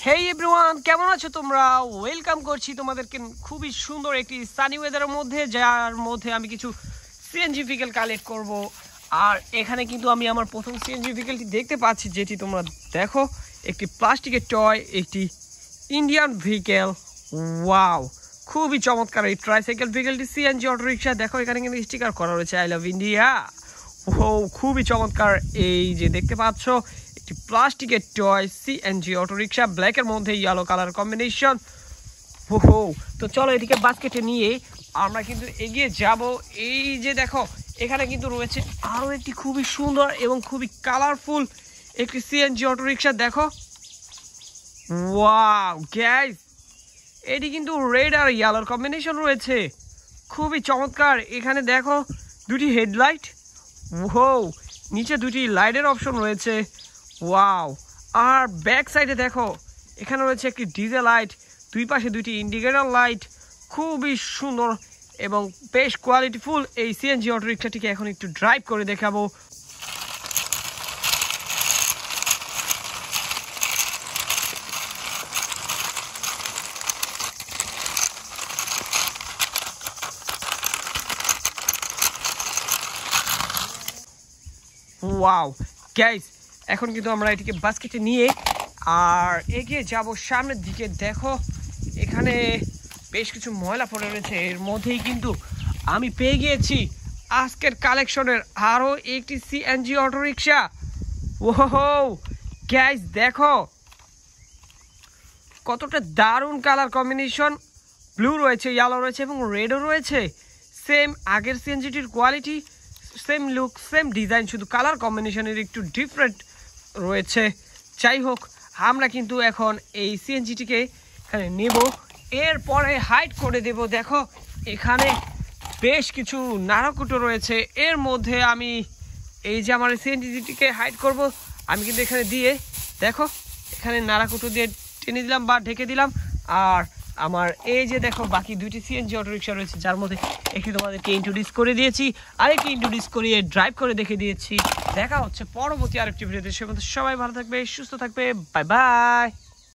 হেই everyone, কেমন আছো তোমরা? ওয়েলকাম করছি তোমাদেরকে খুবই সুন্দর একটি সানি ওয়েদারের মধ্যে, যার মধ্যে আমি কিছু সিএনজি ভেহিকেল কালেক্ট করব। আর এখানে কিন্তু আমি আমার প্রথম সিএনজি ভেহিকেলটি দেখতে পাচ্ছি, যেটি তোমরা দেখো, একটি প্লাস্টিকের টয়, একটি ইন্ডিয়ান ভেহিকেল। ওয়াও, খুবই চমৎকার এই ট্রাইসাইকেল ভেহিকেলটি, সিএনজি অটো রিক্সা। দেখো এখানে কিন্তু স্টিকার করা রয়েছে আই লাভ ইন্ডিয়া। ও খুবই চমৎকার। এই যে দেখতে পাচ্ছ, একটি প্লাস্টিকের টয় সিএনজি অটো রিক্সা, ব্ল্যাকের মধ্যে ইয়েলো কালার কম্বিনেশন। হো, তো চলো এদিকে বাস্কেটে নিয়ে আমরা কিন্তু এগিয়ে যাব। এই যে দেখো, এখানে কিন্তু রয়েছে আরও একটি খুবই সুন্দর এবং খুবই কালারফুল একটি সিএনজি অটো রিক্সা। দেখো, ওয়াও গাইস, এটি কিন্তু রেড আর ইয়েলোর কম্বিনেশন রয়েছে, খুবই চমৎকার। এখানে দেখো দুটি হেডলাইট, ও নিচে দুটি লাইটের অপশন রয়েছে। ওয়াও, আর ব্যাক সাইডে দেখো, এখানে রয়েছে একটি ডিজে লাইট, দুই পাশে দুটি ইন্ডিকেটর লাইট। খুবই সুন্দর এবং বেশ কোয়ালিটিফুল এই সিএনজি অটো রিক্সাটিকে এখন একটু ড্রাইভ করে দেখাবো। ওয়াও গাইস, এখন কিন্তু আমরা এটিকে বাস্কেটে নিয়ে আর এগিয়ে যাব সামনের দিকে। দেখো এখানে বেশ কিছু ময়লা পড়ে রয়েছে, এর মধ্যেই কিন্তু আমি পেয়ে গিয়েছি আজকের কালেকশনের আরও একটি সিএনজি অটো রিক্সা। ওহো গাইস, দেখো কতটা দারুণ কালার কম্বিনেশন, ব্লু রয়েছে, ইয়েলো রয়েছে এবং রেডও রয়েছে। সেম আগের সিএনজিটির quality, same look, same design, শুধু কালার কম্বিনেশনের একটু ডিফারেন্ট রয়েছে। যাই হোক, আমরা কিন্তু এখন এই সিএনজিটিকে এখানে নেব, এরপরে হাইড করে দেব। দেখো এখানে বেশ কিছু নাড়াকুটো রয়েছে, এর মধ্যে আমি এই যে আমার সিএনজিটিকে হাইড করব, আমি কিন্তু এখানে দিয়ে দেখো এখানে নাড়াকুটো দিয়ে টেনে দিলাম বা ঢেকে দিলাম। আর আমার এই যে দেখো বাকি দুইটি সিএনজি অটো রিক্সা রয়েছে, যার মধ্যে একটি তোমাদেরকে ইন্ট্রোডিউস করে দিয়েছি, আরেকটি ইন্ট্রোডিউস করিয়ে ড্রাইভ করে দেখে দিয়েছি। দেখা হচ্ছে পরবর্তী আরেকটি ভিডিওতে। সে মধ্যে সবাই ভালো থাকবে, সুস্থ থাকবে, বাই বাই।